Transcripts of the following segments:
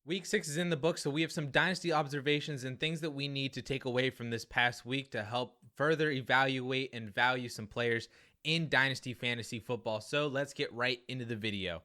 Week 6 is in the book, so we have some Dynasty observations and things that we need to take away from this past week to help further evaluate and value some players in Dynasty fantasy football. So let's get right into the video.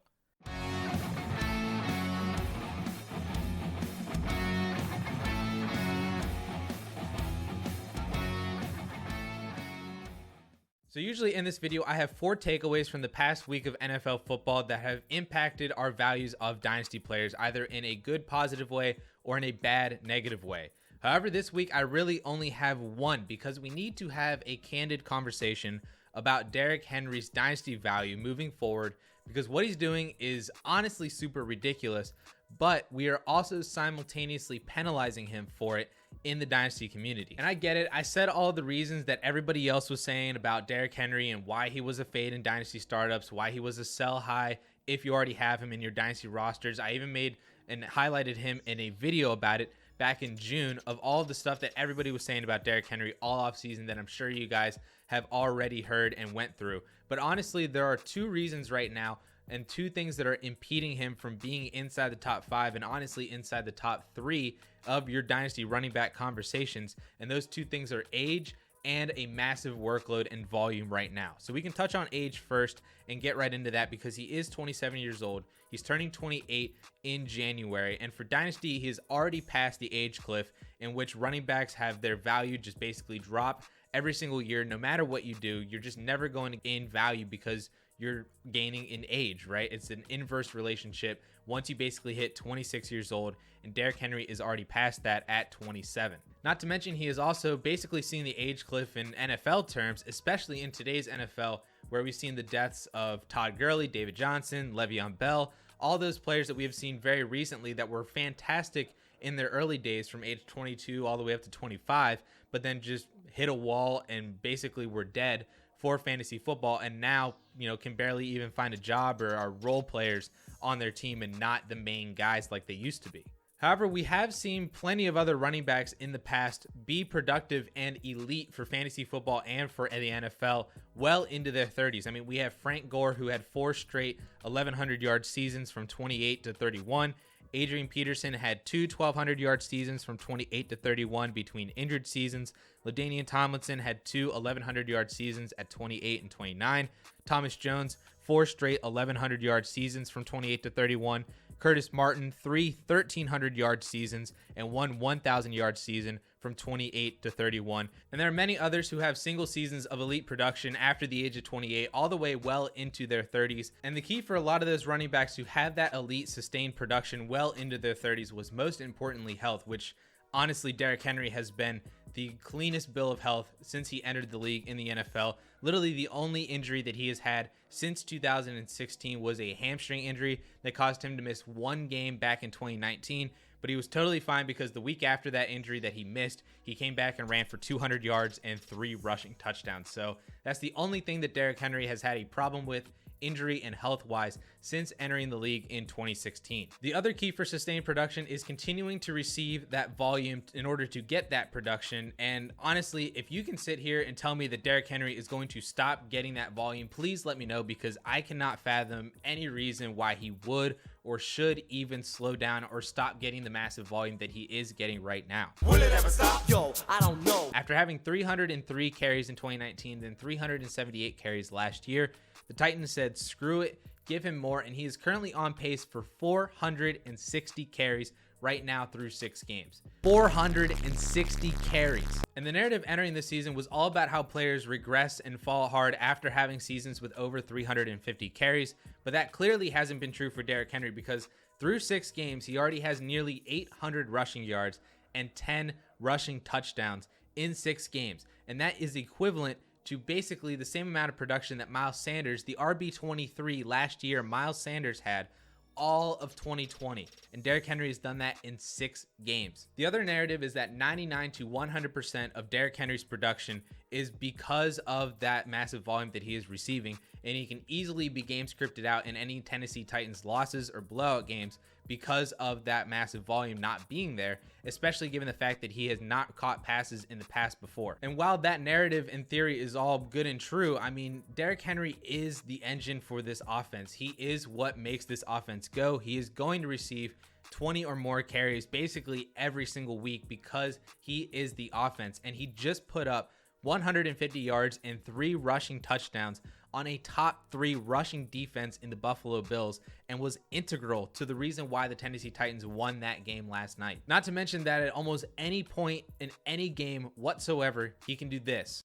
So usually in this video, I have 4 takeaways from the past week of NFL football that have impacted our values of Dynasty players, either in a good positive way or in a bad negative way. However, this week I really only have one because we need to have a candid conversation about Derrick Henry's Dynasty value moving forward, because what he's doing is honestly super ridiculous, but we are also simultaneously penalizing him for it in the Dynasty community. And I get it. I said all the reasons that everybody else was saying about Derrick Henry and why he was a fade in Dynasty startups, why he was a sell high if you already have him in your Dynasty rosters. I even made and highlighted him in a video about it back in June of all the stuff that everybody was saying about Derrick Henry all off season that I'm sure you guys have already heard and went through. But honestly, there are 2 reasons right now and 2 things that are impeding him from being inside the top 5 and honestly inside the top 3 of your Dynasty running back conversations. And those 2 things are age and a massive workload and volume right now. So we can touch on age first and get right into that because he is 27 years old. He's turning 28 in January. And for Dynasty, he's already passed the age cliff in which running backs have their value just basically drop every single year. No matter what you do, you're just never going to gain value because you're gaining in age, right? It's an inverse relationship once you basically hit 26 years old, and Derrick Henry is already past that at 27. Not to mention, he has also basically seen the age cliff in NFL terms, especially in today's NFL, where we've seen the deaths of Todd Gurley, David Johnson, Le'Veon Bell, all those players that we have seen very recently that were fantastic in their early days from age 22 all the way up to 25, but then just hit a wall and basically were dead for fantasy football, and now, can barely even find a job or are role players on their team and not the main guys like they used to be. However, we have seen plenty of other running backs in the past be productive and elite for fantasy football and for the NFL well into their 30s. I mean, we have Frank Gore, who had 4 straight 1,100-yard seasons from 28 to 31. Adrian Peterson had 2 1,200-yard seasons from 28 to 31 between injured seasons. LaDainian Tomlinson had 2 1,100-yard seasons at 28 and 29. Thomas Jones, 4 straight 1,100-yard seasons from 28 to 31. Curtis Martin, 3 1,300-yard seasons and 1 1,000-yard season from 28 to 31. And there are many others who have single seasons of elite production after the age of 28, all the way well into their 30s. And the key for a lot of those running backs who have that elite sustained production well into their 30s was most importantly health, which honestly, Derrick Henry has been the cleanest bill of health since he entered the league in the NFL. Literally the only injury that he has had since 2016 was a hamstring injury that caused him to miss 1 game back in 2019. But he was totally fine because the week after that injury that he missed, he came back and ran for 200 yards and 3 rushing touchdowns. So that's the only thing that Derrick Henry has had a problem with injury and health-wise since entering the league in 2016. The other key for sustained production is continuing to receive that volume in order to get that production. And honestly, if you can sit here and tell me that Derrick Henry is going to stop getting that volume, please let me know, because I cannot fathom any reason why he would or should even slow down or stop getting the massive volume that he is getting right now. Will it ever stop? Yo, I don't know. After having 303 carries in 2019, then 378 carries last year, the Titans said, screw it, give him more, and he is currently on pace for 460 carries right now through 6 games. 460 carries. And the narrative entering this season was all about how players regress and fall hard after having seasons with over 350 carries, but that clearly hasn't been true for Derrick Henry, because through 6 games, he already has nearly 800 rushing yards and 10 rushing touchdowns in 6 games. And that is equivalent to basically the same amount of production that Miles Sanders, the RB23 last year, Miles Sanders had all of 2020, and Derrick Henry has done that in 6 games. The other narrative is that 99 to 100% of Derrick Henry's production is because of that massive volume that he is receiving, and he can easily be game scripted out in any Tennessee Titans losses or blowout games because of that massive volume not being there, especially given the fact that he has not caught passes in the past before. And while that narrative in theory is all good and true, I mean, Derrick Henry is the engine for this offense. He is what makes this offense go. He is going to receive 20 or more carries basically every single week because he is the offense, and he just put up 150 yards and 3 rushing touchdowns on a top 3 rushing defense in the Buffalo Bills, and was integral to the reason why the Tennessee Titans won that game last night. Not to mention that at almost any point in any game whatsoever, he can do this.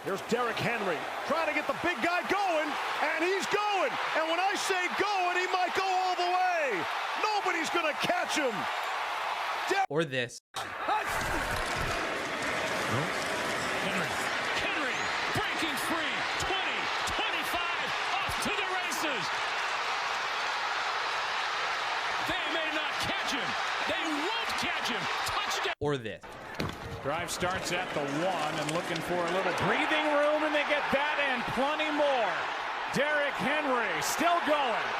Here's Derrick Henry trying to get the big guy going, and he's going. And when I say going, he might go all the way. Nobody's going to catch him. Or this. Henry breaking free. 20, 25, off to the races. They may not catch him. They won't catch him. Touchdown. Or this. Drive starts at the 1 and looking for a little breathing room, and they get that and plenty more. Derrick Henry still going.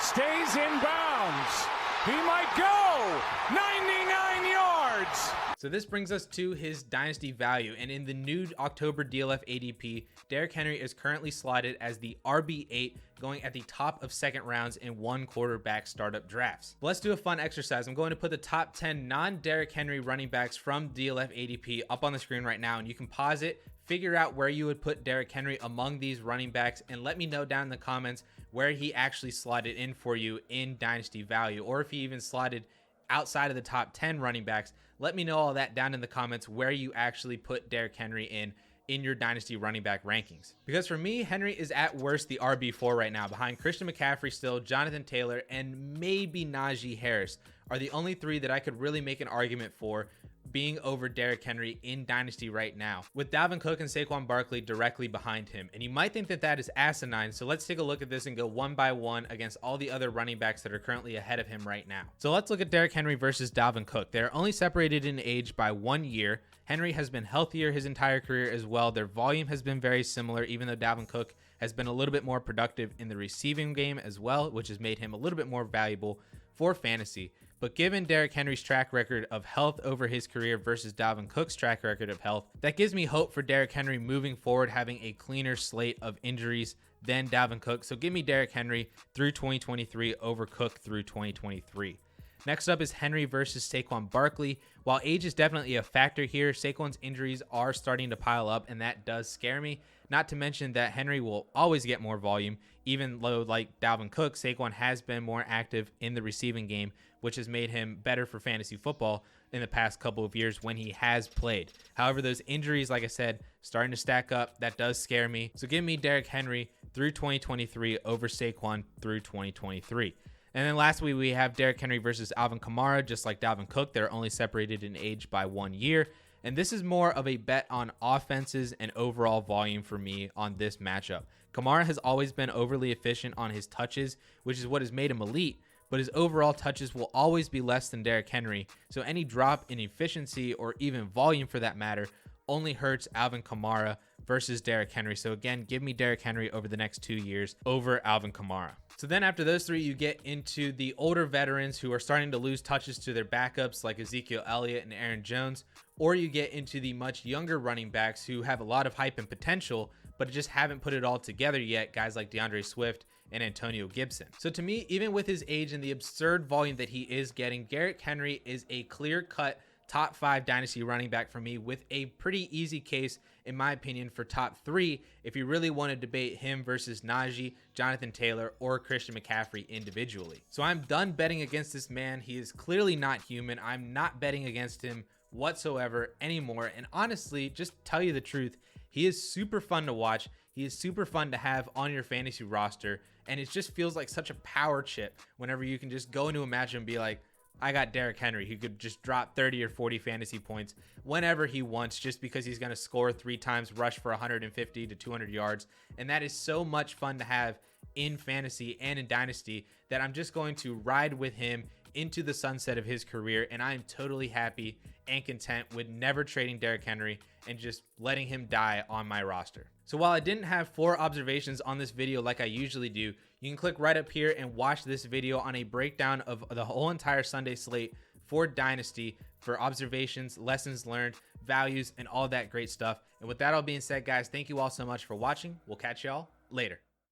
Stays in bounds. He might go 99 yards. So this brings us to his dynasty value, and in the new October DLF ADP, Derrick Henry is currently slotted as the RB8, going at the top of second rounds in 1 quarterback startup drafts. But let's do a fun exercise. I'm going to put the top 10 non-Derrick Henry running backs from DLF ADP up on the screen right now, and you can pause it, figure out where you would put Derrick Henry among these running backs, and let me know down in the comments where he actually slotted in for you in dynasty value, or if he even slotted outside of the top 10 running backs. Let me know all that down in the comments where you actually put Derrick Henry in your dynasty running back rankings. Because for me, Henry is at worst the RB4 right now, behind Christian McCaffrey still, Jonathan Taylor, and maybe Najee Harris are the only 3 that I could really make an argument for being over Derrick Henry in dynasty right now, with Dalvin Cook and Saquon Barkley directly behind him. And you might think that that is asinine, so let's take a look at this and go one by one against all the other running backs that are currently ahead of him right now. So let's look at Derrick Henry versus Dalvin Cook. They're only separated in age by 1 year. Henry has been healthier his entire career as well. Their volume has been very similar, even though Dalvin Cook has been a little bit more productive in the receiving game as well, which has made him a little bit more valuable for fantasy. But given Derrick Henry's track record of health over his career versus Dalvin Cook's track record of health, that gives me hope for Derrick Henry moving forward, having a cleaner slate of injuries than Dalvin Cook. So give me Derrick Henry through 2023 over Cook through 2023. Next up is Henry versus Saquon Barkley. While age is definitely a factor here, Saquon's injuries are starting to pile up, and that does scare me. Not to mention that Henry will always get more volume, even though, like Dalvin Cook, Saquon has been more active in the receiving game, which has made him better for fantasy football in the past couple of years when he has played. However, those injuries, like I said, starting to stack up. That does scare me. So give me Derrick Henry through 2023 over Saquon through 2023. And then lastly, we have Derrick Henry versus Alvin Kamara. Just like Dalvin Cook, they're only separated in age by 1 year. And this is more of a bet on offenses and overall volume for me on this matchup. Kamara has always been overly efficient on his touches, which is what has made him elite, but his overall touches will always be less than Derrick Henry. So any drop in efficiency, or even volume for that matter, only hurts Alvin Kamara versus Derrick Henry. So again, give me Derrick Henry over the next 2 years over Alvin Kamara. So then after those 3, you get into the older veterans who are starting to lose touches to their backups like Ezekiel Elliott and Aaron Jones, or you get into the much younger running backs who have a lot of hype and potential, but just haven't put it all together yet, guys like DeAndre Swift and Antonio Gibson. So to me, even with his age and the absurd volume that he is getting, Derrick Henry is a clear-cut top 5 dynasty running back for me, with a pretty easy case, in my opinion, for top 3 if you really want to debate him versus Najee, Jonathan Taylor, or Christian McCaffrey individually. So I'm done betting against this man. He is clearly not human. I'm not betting against him whatsoever anymore. And honestly, just tell you the truth, he is super fun to watch. He is super fun to have on your fantasy roster. And it just feels like such a power chip whenever you can just go into a match and be like, I got Derrick Henry. He could just drop 30 or 40 fantasy points whenever he wants, just because he's going to score 3 times, rush for 150 to 200 yards. And that is so much fun to have in fantasy and in dynasty that I'm just going to ride with him into the sunset of his career, and I am totally happy and content with never trading Derrick Henry and just letting him die on my roster. So while I didn't have 4 observations on this video like I usually do, you can click right up here and watch this video on a breakdown of the whole entire Sunday slate for Dynasty for observations, lessons learned, values, and all that great stuff. And with that all being said, guys, thank you all so much for watching. We'll catch y'all later.